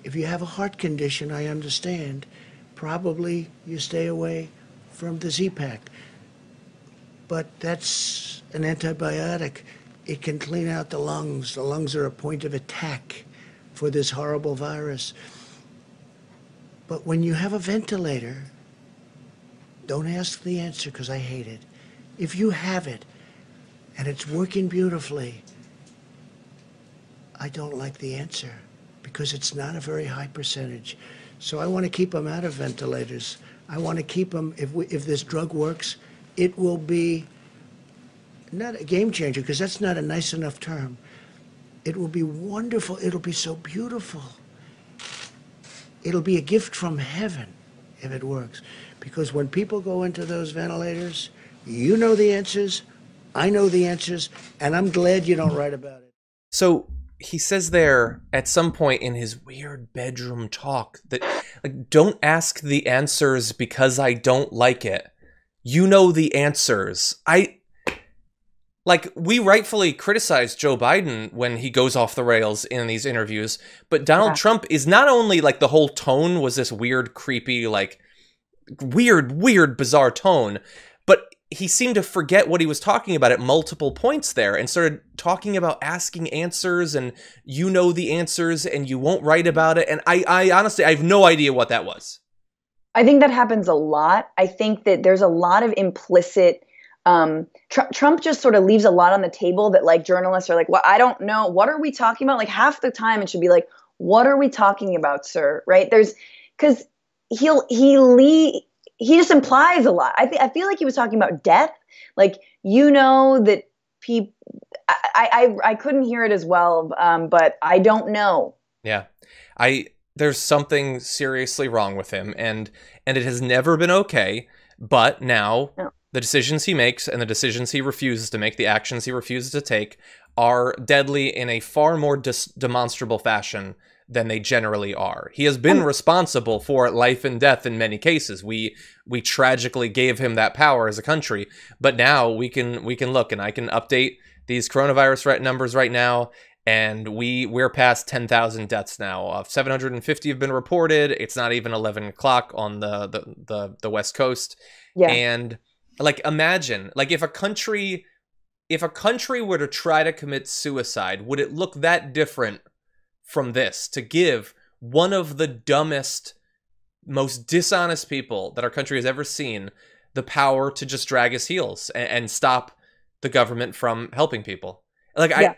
If you have a heart condition, I understand. Probably you stay away from the Z-Pack. But that's an antibiotic. It can clean out the lungs. The lungs are a point of attack for this horrible virus. But when you have a ventilator, don't ask the answer because I hate it. If you have it and it's working beautifully, I don't like the answer because it's not a very high percentage. So I want to keep them out of ventilators. I want to keep them, if this drug works, it will be not a game changer because that's not a nice enough term. It will be wonderful. It'll be so beautiful. It'll be a gift from heaven if it works. Because when people go into those ventilators, you know the answers, I know the answers, and I'm glad you don't write about it. So he says there at some point in his weird bedroom talk that, like, don't ask the answers because I don't like it. You know the answers. Like, we rightfully criticize Joe Biden when he goes off the rails in these interviews, but Donald Trump is not only, like, the whole tone was this weird, creepy, like, weird, bizarre tone, but he seemed to forget what he was talking about at multiple points there and started talking about asking answers and you know the answers and you won't write about it. And I honestly, I have no idea what that was. I think that happens a lot. I think that there's a lot of implicit Trump just sort of leaves a lot on the table that, like, journalists are like, well, I don't know. What are we talking about? Like, half the time it should be like, what are we talking about, sir? Right? Because he just implies a lot. I feel like he was talking about death. Like, you know, that people, I couldn't hear it as well, but I don't know. Yeah. There's something seriously wrong with him, and it has never been okay, but now the decisions he makes and the decisions he refuses to make, the actions he refuses to take, are deadly in a far more demonstrable fashion than they generally are. He has been responsible for life and death in many cases. We tragically gave him that power as a country, but now we can look, and I can update these coronavirus numbers right now, and we're past 10,000 deaths now. 750 have been reported. It's not even 11 o'clock on the West Coast. Yeah. And, like, imagine, like, if a country were to try to commit suicide, would it look that different from this, to give one of the dumbest, most dishonest people that our country has ever seen the power to just drag his heels and stop the government from helping people? Like, yeah.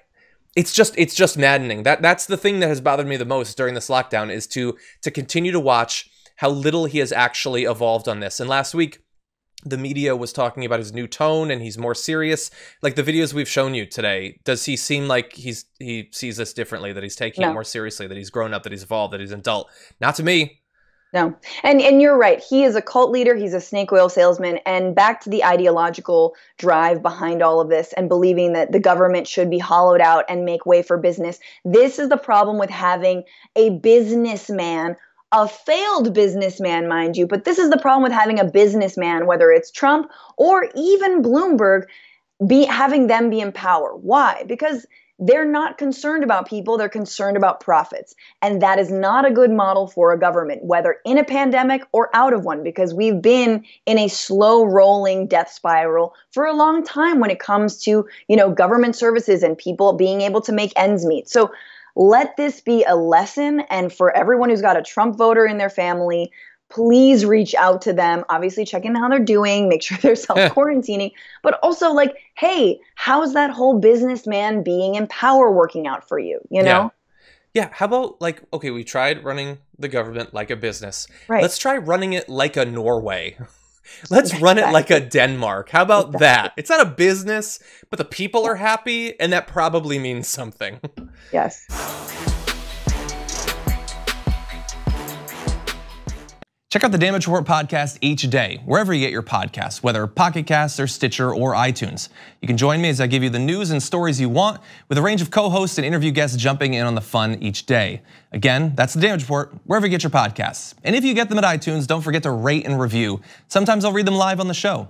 It's just maddening. That's the thing that has bothered me the most during this lockdown, is to continue to watch how little he has actually evolved on this. And last week, the media was talking about his new tone and he's more serious. Like the videos we've shown you today, does he seem like he sees this differently, that he's taking it more seriously, that he's grown up, that he's evolved, that he's an adult? Not to me. No. And you're right. He is a cult leader. He's a snake oil salesman. And back to the ideological drive behind all of this and believing that the government should be hollowed out and make way for business. This is the problem with having a businessman, a failed businessman, mind you. But this is the problem with having a businessman, whether it's Trump or even Bloomberg, having them be in power. Why? Because they're not concerned about people. They're concerned about profits. And that is not a good model for a government, whether in a pandemic or out of one, because we've been in a slow rolling death spiral for a long time when it comes to, government services and people being able to make ends meet. So let this be a lesson. And for everyone who's got a Trump voter in their family, please reach out to them. Obviously, check in how they're doing, make sure they're self-quarantining, but also, like, hey, how's that whole businessman being in power working out for you, you know? Yeah, how about, like, okay, we tried running the government like a business. Right. Let's try running it like a Norway. Let's run it like a Denmark. How about that? It's not a business, but the people are happy, and that probably means something. Yes. Check out the Damage Report podcast each day, wherever you get your podcasts, whether Pocket Casts or Stitcher or iTunes. You can join me as I give you the news and stories you want, with a range of co-hosts and interview guests jumping in on the fun each day. Again, that's the Damage Report, wherever you get your podcasts. And if you get them at iTunes, don't forget to rate and review. Sometimes I'll read them live on the show.